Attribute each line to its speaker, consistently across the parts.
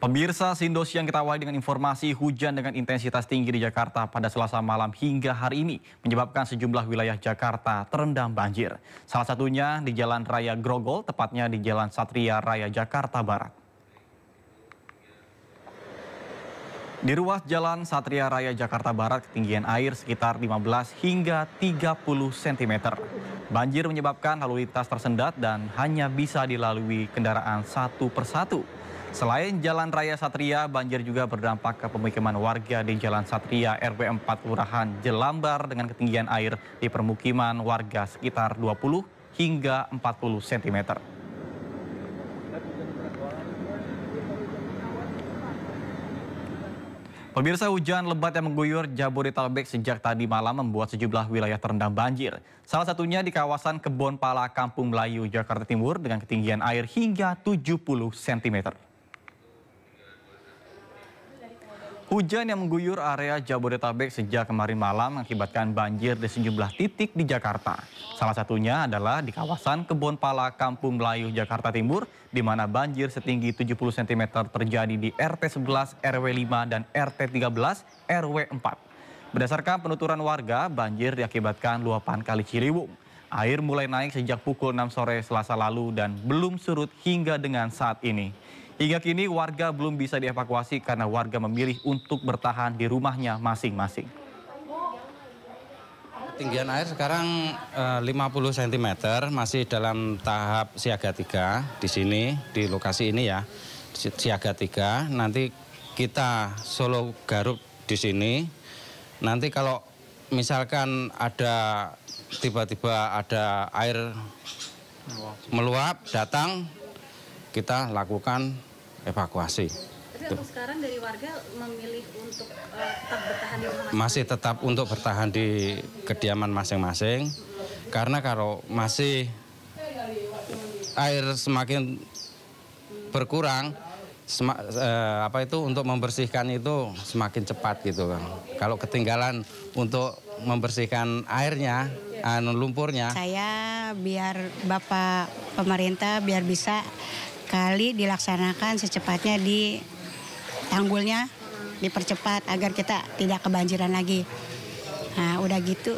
Speaker 1: Pemirsa Siang kita awali dengan informasi hujan dengan intensitas tinggi di Jakarta pada Selasa malam hingga hari ini menyebabkan sejumlah wilayah Jakarta terendam banjir. Salah satunya di Jalan Raya Grogol, tepatnya di Jalan Satria Raya Jakarta Barat. Di ruas Jalan Satria Raya Jakarta Barat, ketinggian air sekitar 15 hingga 30 cm. Banjir menyebabkan lalu lintas tersendat dan hanya bisa dilalui kendaraan satu persatu. Selain Jalan Raya Satria, banjir juga berdampak ke pemukiman warga di Jalan Satria RW 4 Kelurahan Jelambar dengan ketinggian air di permukiman warga sekitar 20 hingga 40 cm. Pemirsa, hujan lebat yang mengguyur Jabodetabek sejak tadi malam membuat sejumlah wilayah terendam banjir. Salah satunya di kawasan Kebon Pala, Kampung Melayu, Jakarta Timur dengan ketinggian air hingga 70 cm. Hujan yang mengguyur area Jabodetabek sejak kemarin malam mengakibatkan banjir di sejumlah titik di Jakarta. Salah satunya adalah di kawasan Kebon Pala, Kampung Melayu, Jakarta Timur, di mana banjir setinggi 70 cm terjadi di RT 11, RW 5, dan RT 13, RW 4. Berdasarkan penuturan warga, banjir diakibatkan luapan Kali Ciliwung. Air mulai naik sejak pukul 6 sore Selasa lalu dan belum surut hingga dengan saat ini. Hingga kini warga belum bisa dievakuasi karena warga memilih untuk bertahan di rumahnya masing-masing.
Speaker 2: Ketinggian air sekarang 50 cm, masih dalam tahap siaga 3 di sini, di lokasi ini ya, siaga 3. Nanti kita Solo Garut di sini. Nanti kalau misalkan ada tiba-tiba ada air meluap datang, kita lakukan evakuasi.
Speaker 3: Tapi untuk sekarang dari warga memilih untuk tetap bertahan di rumah?
Speaker 2: Masih tetap untuk bertahan di kediaman masing-masing. Karena kalau masih air semakin berkurang, untuk membersihkan itu semakin cepat gitu kan. Kalau ketinggalan untuk membersihkan airnya, lumpurnya.
Speaker 4: Saya biar Bapak pemerintah biar bisa kali dilaksanakan secepatnya di tanggulnya dipercepat agar kita tidak kebanjiran lagi. Nah, udah gitu,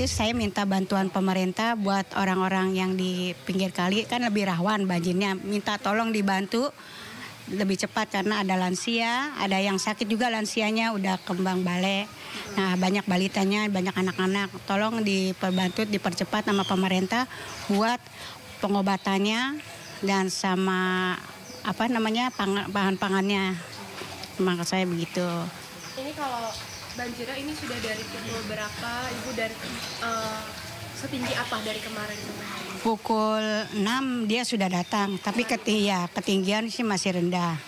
Speaker 4: saya minta bantuan pemerintah buat orang-orang yang di pinggir kali kan lebih rawan banjirnya. Minta tolong dibantu lebih cepat karena ada lansia, ada yang sakit juga lansianya udah kembang balik. Nah, banyak balitanya, banyak anak-anak. Tolong diperbantu, dipercepat sama pemerintah buat pengobatannya dan sama bahan-pangannya. Maka saya begitu.
Speaker 3: Ini kalau banjirnya ini sudah dari pukul berapa, Ibu, dari setinggi apa dari kemarin?
Speaker 4: Pukul 6 dia sudah datang, tapi ketinggian sih masih rendah.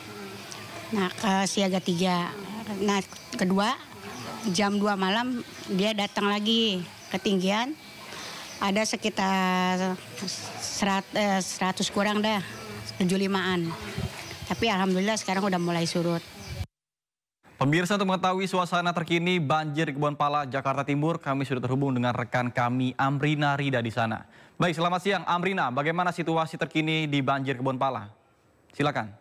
Speaker 4: Nah, ke siaga 3. Nah, kedua jam 2 malam dia datang lagi, ketinggian ada sekitar 100 kurang dah, 75-an. Tapi alhamdulillah sekarang udah mulai surut.
Speaker 1: Pemirsa, untuk mengetahui suasana terkini banjir di Kebon Pala, Jakarta Timur, kami sudah terhubung dengan rekan kami Amrina Rida di sana. Baik, selamat siang Amrina, bagaimana situasi terkini di banjir Kebon Pala? Silakan.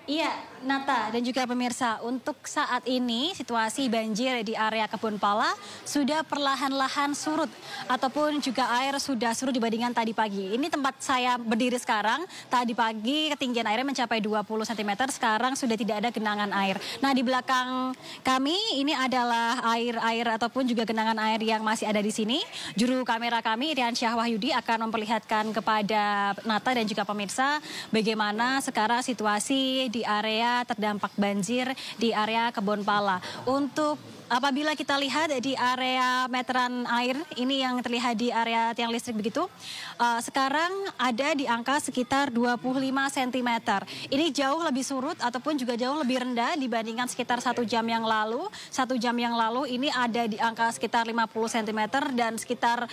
Speaker 3: Iya, Nata dan juga pemirsa, untuk saat ini situasi banjir di area Kebon Pala sudah perlahan-lahan surut ataupun juga air sudah surut dibandingkan tadi pagi. Ini tempat saya berdiri sekarang, tadi pagi ketinggian airnya mencapai 20 cm, sekarang sudah tidak ada genangan air. Nah, di belakang kami ini adalah air ataupun juga genangan air yang masih ada di sini. Juru kamera kami, Iriansyah Wahyudi, akan memperlihatkan kepada Nata dan juga pemirsa bagaimana sekarang situasi di area terdampak banjir di area Kebon Pala. Untuk apabila kita lihat di area meteran air ini yang terlihat di area tiang listrik begitu, sekarang ada di angka sekitar 25 cm. Ini jauh lebih surut ataupun juga jauh lebih rendah dibandingkan sekitar 1 jam yang lalu. 1 jam yang lalu ini ada di angka sekitar 50 cm dan sekitar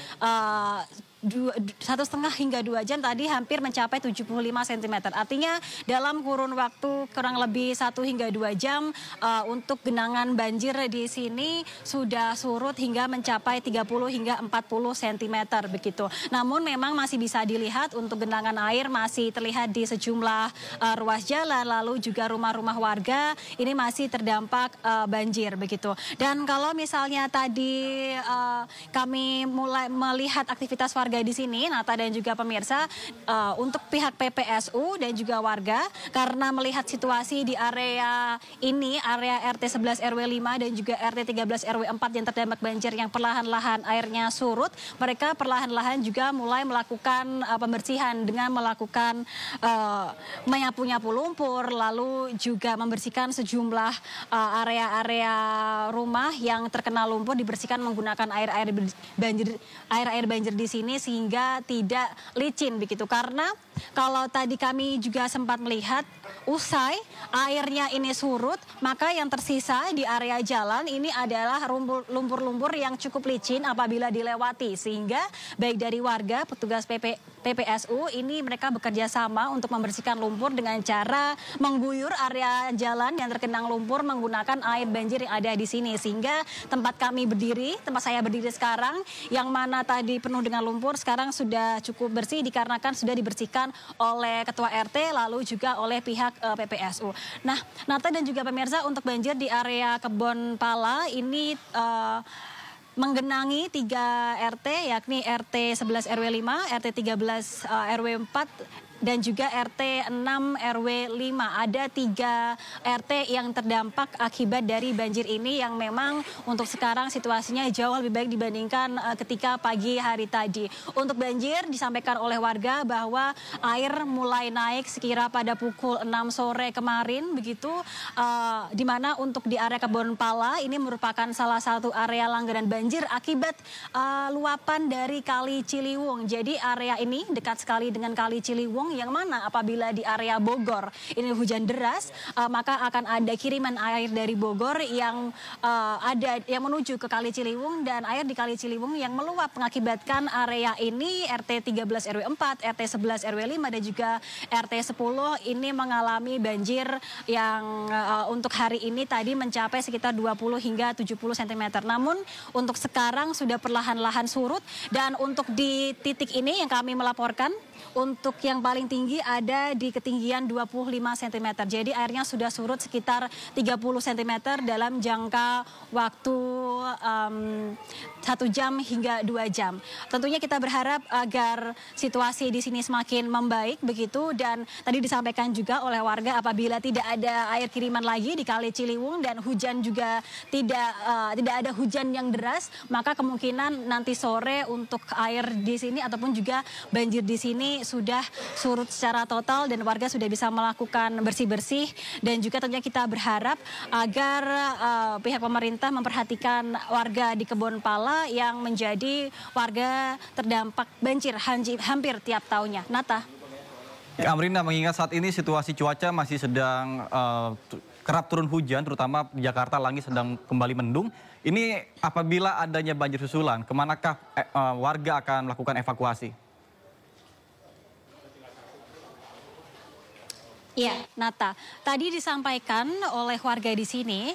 Speaker 3: 1,5 hingga 2 jam tadi hampir mencapai 75 cm. Artinya dalam kurun waktu kurang lebih 1 hingga 2 jam untuk genangan banjir di sini sudah surut hingga mencapai 30 hingga 40 cm begitu. Namun memang masih bisa dilihat untuk genangan air masih terlihat di sejumlah ruas jalan, lalu juga rumah-rumah warga ini masih terdampak banjir begitu. Dan kalau misalnya tadi kami mulai melihat aktivitas warga di sini, Nata dan juga pemirsa, untuk pihak PPSU dan juga warga, karena melihat situasi di area ini, area RT 11 RW 5 dan juga RT 13 RW 4 yang terdampak banjir yang perlahan-lahan airnya surut, mereka perlahan-lahan juga mulai melakukan pembersihan dengan melakukan menyapu-nyapu lumpur, lalu juga membersihkan sejumlah area-area rumah yang terkena lumpur, dibersihkan menggunakan air banjir di sini sehingga tidak licin begitu. Karena kalau tadi kami juga sempat melihat usai airnya ini surut, maka yang tersisa di area jalan ini adalah lumpur-lumpur yang cukup licin apabila dilewati, sehingga baik dari warga, petugas PPSU ini mereka bekerja sama untuk membersihkan lumpur dengan cara mengguyur area jalan yang tergenang lumpur menggunakan air banjir yang ada di sini, sehingga tempat saya berdiri sekarang yang mana tadi penuh dengan lumpur sekarang sudah cukup bersih dikarenakan sudah dibersihkan oleh Ketua RT lalu juga oleh pihak PPSU. Nah, Nata dan juga pemirsa, untuk banjir di area Kebon Pala ini menggenangi 3 RT, yakni RT 11 RW 5, RT 13 RW 4, dan juga RT 6 RW 5. Ada 3 RT yang terdampak akibat dari banjir ini yang memang untuk sekarang situasinya jauh lebih baik dibandingkan ketika pagi hari tadi. Untuk banjir disampaikan oleh warga bahwa air mulai naik sekira pada pukul 6 sore kemarin begitu, di mana untuk di area Kebon Pala ini merupakan salah satu area langganan banjir akibat luapan dari Kali Ciliwung. Jadi area ini dekat sekali dengan Kali Ciliwung, yang mana apabila di area Bogor ini hujan deras, maka akan ada kiriman air dari Bogor yang menuju ke Kali Ciliwung, dan air di Kali Ciliwung yang meluap mengakibatkan area ini RT 13 RW 4, RT 11 RW 5 dan juga RT 10 ini mengalami banjir yang untuk hari ini tadi mencapai sekitar 20 hingga 70 cm. Namun untuk sekarang sudah perlahan-lahan surut, dan untuk di titik ini yang kami melaporkan, untuk yang paling tinggi ada di ketinggian 25 cm. Jadi airnya sudah surut sekitar 30 cm dalam jangka waktu 1 jam hingga 2 jam. Tentunya kita berharap agar situasi di sini semakin membaik begitu, dan tadi disampaikan juga oleh warga apabila tidak ada air kiriman lagi di Kali Ciliwung dan hujan juga tidak ada hujan yang deras, maka kemungkinan nanti sore untuk air di sini ataupun juga banjir di sini sudah surut secara total dan warga sudah bisa melakukan bersih-bersih. Dan juga tentunya kita berharap agar pihak pemerintah memperhatikan warga di Kebon Pala yang menjadi warga terdampak banjir hampir tiap tahunnya. Nata.
Speaker 1: Amrina, mengingat saat ini situasi cuaca masih sedang kerap turun hujan, terutama di Jakarta langit sedang kembali mendung. Ini apabila adanya banjir susulan, kemanakah warga akan melakukan evakuasi?
Speaker 3: Iya, Nata. Tadi disampaikan oleh warga di sini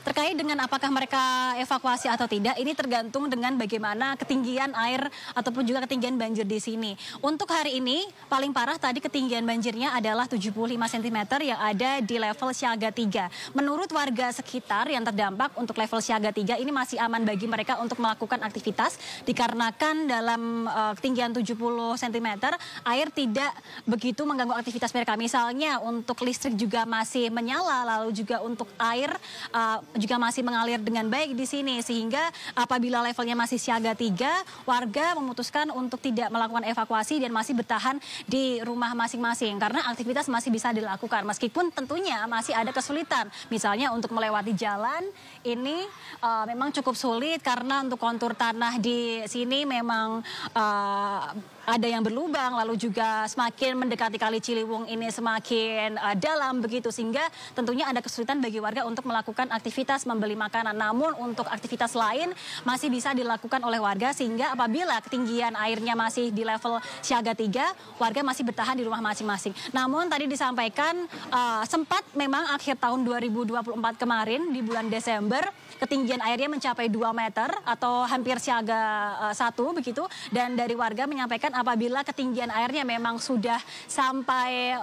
Speaker 3: terkait dengan apakah mereka evakuasi atau tidak. Ini tergantung dengan bagaimana ketinggian air ataupun juga ketinggian banjir di sini. Untuk hari ini paling parah tadi ketinggian banjirnya adalah 75 cm yang ada di level siaga 3. Menurut warga sekitar yang terdampak untuk level siaga 3 ini masih aman bagi mereka untuk melakukan aktivitas dikarenakan dalam ketinggian 70 cm air tidak begitu mengganggu aktivitas mereka. Misalnya untuk listrik juga masih menyala, lalu juga untuk air juga masih mengalir dengan baik di sini, sehingga apabila levelnya masih siaga 3, warga memutuskan untuk tidak melakukan evakuasi dan masih bertahan di rumah masing-masing karena aktivitas masih bisa dilakukan meskipun tentunya masih ada kesulitan. Misalnya untuk melewati jalan ini memang cukup sulit karena untuk kontur tanah di sini memang ada yang berlubang, lalu juga semakin mendekati Kali Ciliwung ini semakin dalam begitu, sehingga tentunya ada kesulitan bagi warga untuk melakukan aktivitas membeli makanan. Namun untuk aktivitas lain masih bisa dilakukan oleh warga, sehingga apabila ketinggian airnya masih di level siaga 3, warga masih bertahan di rumah masing-masing. Namun tadi disampaikan sempat memang akhir tahun 2024 kemarin di bulan Desember ketinggian airnya mencapai 2 meter atau hampir siaga 1 begitu, dan dari warga menyampaikan apabila ketinggian airnya memang sudah sampai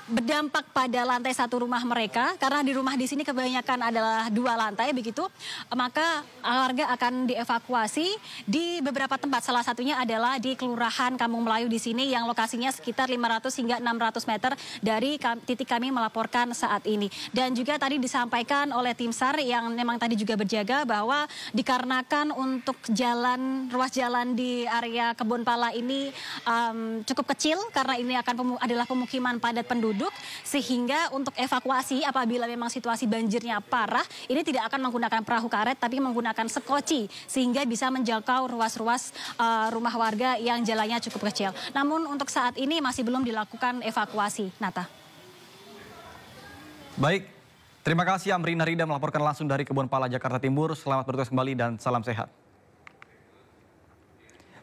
Speaker 3: berdampak pada lantai 1 rumah mereka, karena di rumah di sini kebanyakan adalah 2 lantai begitu, maka warga akan dievakuasi di beberapa tempat. Salah satunya adalah di Kelurahan Kampung Melayu di sini yang lokasinya sekitar 500 hingga 600 meter dari titik kami melaporkan saat ini. Dan juga tadi disampaikan oleh tim SAR yang memang tadi juga berjaga bahwa dikarenakan untuk ruas jalan di area Kebon Pala ini cukup kecil karena ini adalah pemukiman padat penduduk, sehingga untuk evakuasi apabila memang situasi banjirnya parah, ini tidak akan menggunakan perahu karet tapi menggunakan sekoci, sehingga bisa menjangkau ruas-ruas rumah warga yang jalannya cukup kecil. Namun untuk saat ini masih belum dilakukan evakuasi. Nata.
Speaker 1: Baik, terima kasih Amrina Rida melaporkan langsung dari Kebon Pala, Jakarta Timur. Selamat bertugas kembali dan salam sehat.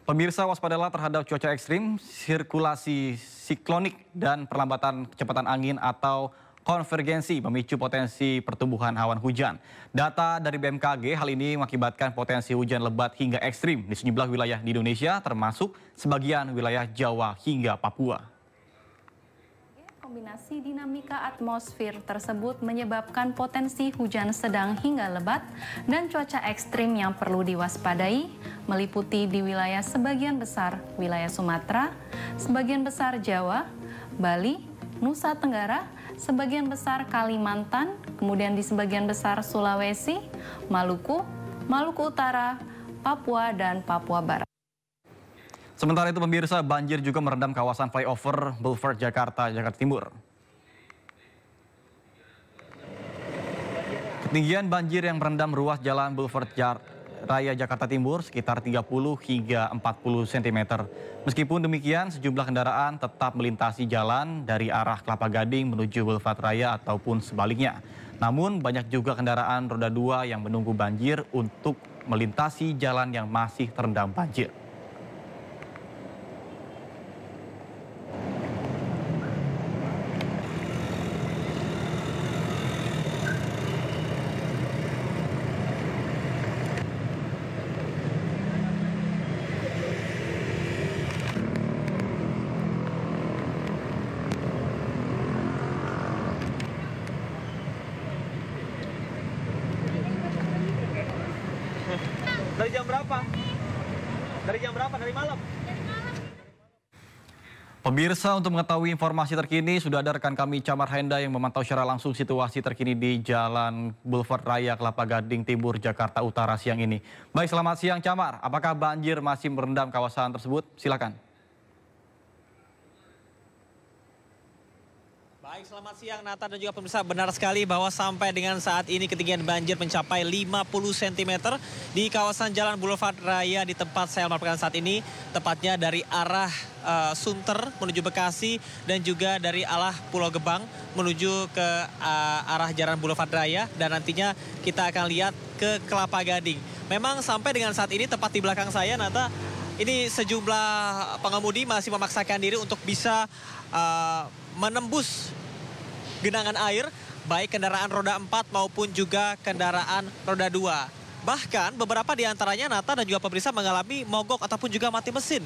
Speaker 1: Pemirsa, waspadalah terhadap cuaca ekstrim, sirkulasi siklonik, dan perlambatan kecepatan angin atau konvergensi memicu potensi pertumbuhan awan hujan. Data dari BMKG hal ini mengakibatkan potensi hujan lebat hingga ekstrim di sejumlah wilayah di Indonesia, termasuk sebagian wilayah Jawa hingga Papua.
Speaker 5: Kombinasi dinamika atmosfer tersebut menyebabkan potensi hujan sedang hingga lebat dan cuaca ekstrim yang perlu diwaspadai, meliputi di wilayah sebagian besar wilayah Sumatera, sebagian besar Jawa, Bali, Nusa Tenggara, sebagian besar Kalimantan, kemudian di sebagian besar Sulawesi, Maluku, Maluku Utara, Papua, dan Papua Barat.
Speaker 1: Sementara itu pemirsa, banjir juga merendam kawasan flyover Boulevard Jakarta, Jakarta Timur. Ketinggian banjir yang merendam ruas jalan Boulevard Raya Jakarta Timur sekitar 30 hingga 40 cm. Meskipun demikian, sejumlah kendaraan tetap melintasi jalan dari arah Kelapa Gading menuju Boulevard Raya ataupun sebaliknya. Namun banyak juga kendaraan roda 2 yang menunggu banjir untuk melintasi jalan yang masih terendam banjir.
Speaker 6: Dari jam berapa? Dari jam berapa? Dari malam?
Speaker 1: Pemirsa, untuk mengetahui informasi terkini, sudah ada rekan kami Camar Henda yang memantau secara langsung situasi terkini di Jalan Boulevard Raya Kelapa Gading Timur, Jakarta Utara siang ini. Baik, selamat siang Camar. Apakah banjir masih merendam kawasan tersebut? Silakan.
Speaker 6: Baik, selamat siang Nata dan juga pemirsa. Benar sekali bahwa sampai dengan saat ini ketinggian banjir mencapai 50 cm di kawasan Jalan Boulevard Raya di tempat saya melaporkan saat ini. Tepatnya dari arah Sunter menuju Bekasi dan juga dari arah Pulau Gebang menuju ke arah Jalan Boulevard Raya. Dan nantinya kita akan lihat ke Kelapa Gading. Memang sampai dengan saat ini tepat di belakang saya Nata, ini sejumlah pengemudi masih memaksakan diri untuk bisa menembus genangan air, baik kendaraan roda 4 maupun juga kendaraan roda 2. Bahkan beberapa di antaranya Nata dan juga pemirsa mengalami mogok ataupun juga mati mesin.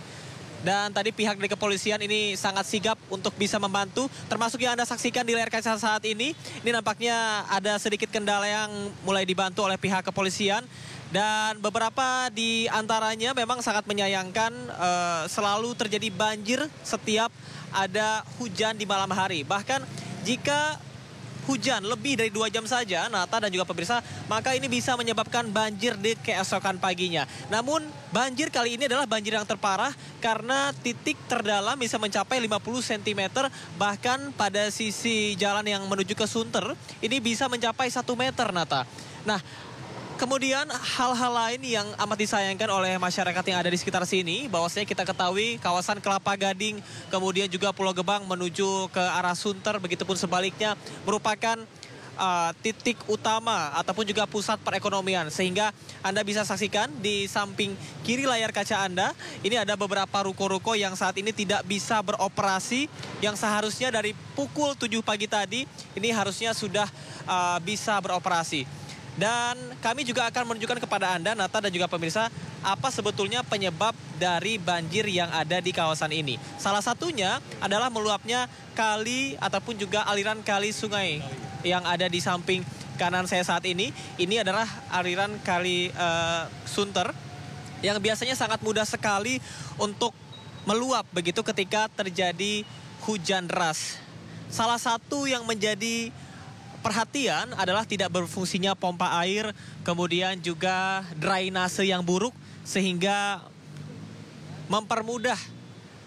Speaker 6: Dan tadi pihak dari kepolisian ini sangat sigap untuk bisa membantu, termasuk yang Anda saksikan di layar kaca saat ini. Ini nampaknya ada sedikit kendala yang mulai dibantu oleh pihak kepolisian. Dan beberapa di antaranya memang sangat menyayangkan selalu terjadi banjir setiap ada hujan di malam hari. Bahkan jika hujan lebih dari 2 jam saja, Nata dan juga pemirsa, maka ini bisa menyebabkan banjir di keesokan paginya. Namun banjir kali ini adalah banjir yang terparah karena titik terdalam bisa mencapai 50 cm. Bahkan pada sisi jalan yang menuju ke Sunter, ini bisa mencapai 1 meter, Nata. Nah, kemudian hal-hal lain yang amat disayangkan oleh masyarakat yang ada di sekitar sini, bahwasanya kita ketahui kawasan Kelapa Gading, kemudian juga Pulau Gebang menuju ke arah Sunter, begitupun sebaliknya merupakan titik utama ataupun juga pusat perekonomian, sehingga Anda bisa saksikan di samping kiri layar kaca Anda ini ada beberapa ruko-ruko yang saat ini tidak bisa beroperasi, yang seharusnya dari pukul 7 pagi tadi ini harusnya sudah bisa beroperasi. Dan kami juga akan menunjukkan kepada Anda, Nata dan juga pemirsa, apa sebetulnya penyebab dari banjir yang ada di kawasan ini. Salah satunya adalah meluapnya kali ataupun juga aliran kali sungai yang ada di samping kanan saya saat ini. Ini adalah aliran kali Sunter yang biasanya sangat mudah sekali untuk meluap begitu ketika terjadi hujan deras. Salah satu yang menjadi perhatian adalah tidak berfungsinya pompa air, kemudian juga drainase yang buruk sehingga mempermudah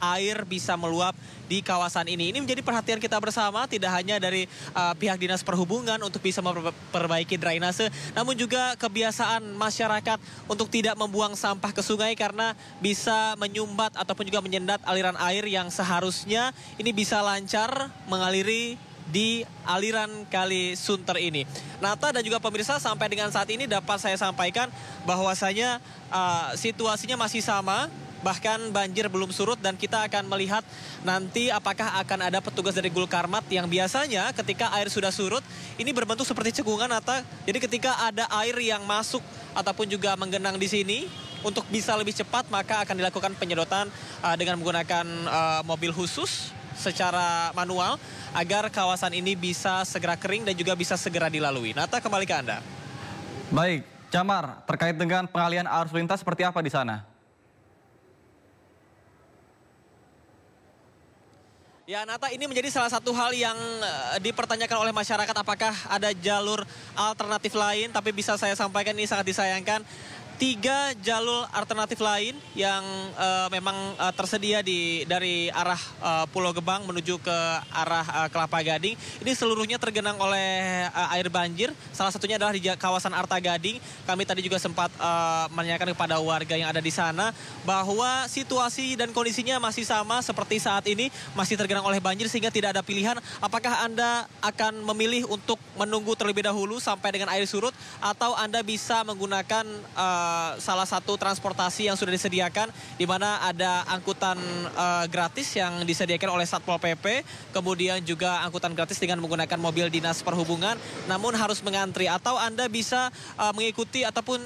Speaker 6: air bisa meluap di kawasan ini. Ini menjadi perhatian kita bersama, tidak hanya dari pihak Dinas Perhubungan untuk bisa memperbaiki drainase, namun juga kebiasaan masyarakat untuk tidak membuang sampah ke sungai karena bisa menyumbat ataupun juga menyendat aliran air yang seharusnya ini bisa lancar mengaliri di aliran kali Sunter ini. Nata dan juga pemirsa, sampai dengan saat ini dapat saya sampaikan bahwasanya situasinya masih sama, bahkan banjir belum surut, dan kita akan melihat nanti apakah akan ada petugas dari Gulkarmat yang biasanya ketika air sudah surut ini berbentuk seperti cekungan, Nata. Jadi ketika ada air yang masuk ataupun juga menggenang di sini, untuk bisa lebih cepat maka akan dilakukan penyedotan dengan menggunakan mobil khusus secara manual agar kawasan ini bisa segera kering dan juga bisa segera dilalui. Nata, kembali ke Anda.
Speaker 1: Baik, Camar, terkait dengan pengalihan arus lintas seperti apa di sana?
Speaker 6: Ya, Nata, ini menjadi salah satu hal yang dipertanyakan oleh masyarakat, apakah ada jalur alternatif lain, tapi bisa saya sampaikan ini sangat disayangkan. 3 jalur alternatif lain yang memang tersedia dari arah Pulau Gebang menuju ke arah Kelapa Gading. Ini seluruhnya tergenang oleh air banjir. Salah satunya adalah di kawasan Arta Gading. Kami tadi juga sempat menanyakan kepada warga yang ada di sana bahwa situasi dan kondisinya masih sama seperti saat ini, masih tergenang oleh banjir, sehingga tidak ada pilihan apakah Anda akan memilih untuk menunggu terlebih dahulu sampai dengan air surut, atau Anda bisa menggunakan salah satu transportasi yang sudah disediakan, di mana ada angkutan gratis yang disediakan oleh Satpol PP, kemudian juga angkutan gratis dengan menggunakan mobil Dinas Perhubungan, namun harus mengantri. Atau Anda bisa mengikuti ataupun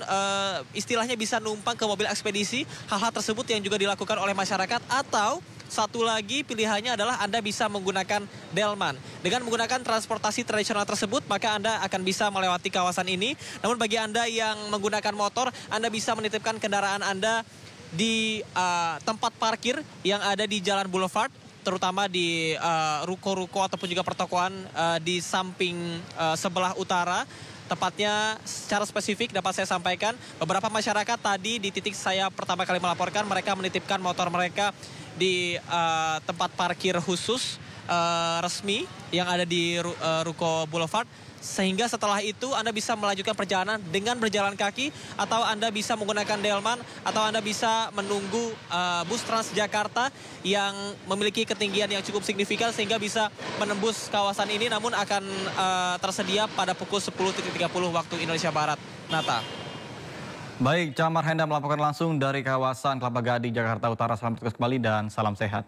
Speaker 6: istilahnya bisa numpang ke mobil ekspedisi. Hal-hal tersebut yang juga dilakukan oleh masyarakat. Atau satu lagi pilihannya adalah Anda bisa menggunakan delman. Dengan menggunakan transportasi tradisional tersebut, maka Anda akan bisa melewati kawasan ini. Namun bagi Anda yang menggunakan motor, Anda bisa menitipkan kendaraan Anda di tempat parkir yang ada di Jalan Boulevard, terutama di ruko-ruko ataupun juga pertokoan di samping sebelah utara. Tepatnya secara spesifik dapat saya sampaikan, beberapa masyarakat tadi di titik saya pertama kali melaporkan, mereka menitipkan motor mereka di tempat parkir khusus resmi yang ada di Ruko Boulevard, sehingga setelah itu Anda bisa melanjutkan perjalanan dengan berjalan kaki, atau Anda bisa menggunakan delman, atau Anda bisa menunggu bus Transjakarta yang memiliki ketinggian yang cukup signifikan sehingga bisa menembus kawasan ini, namun akan tersedia pada pukul 10.30 waktu Indonesia Barat. Nata.
Speaker 1: Baik, Camar Hendra melaporkan langsung dari kawasan Kelapa Gading, Jakarta Utara. Selamat bertugas kembali dan salam sehat.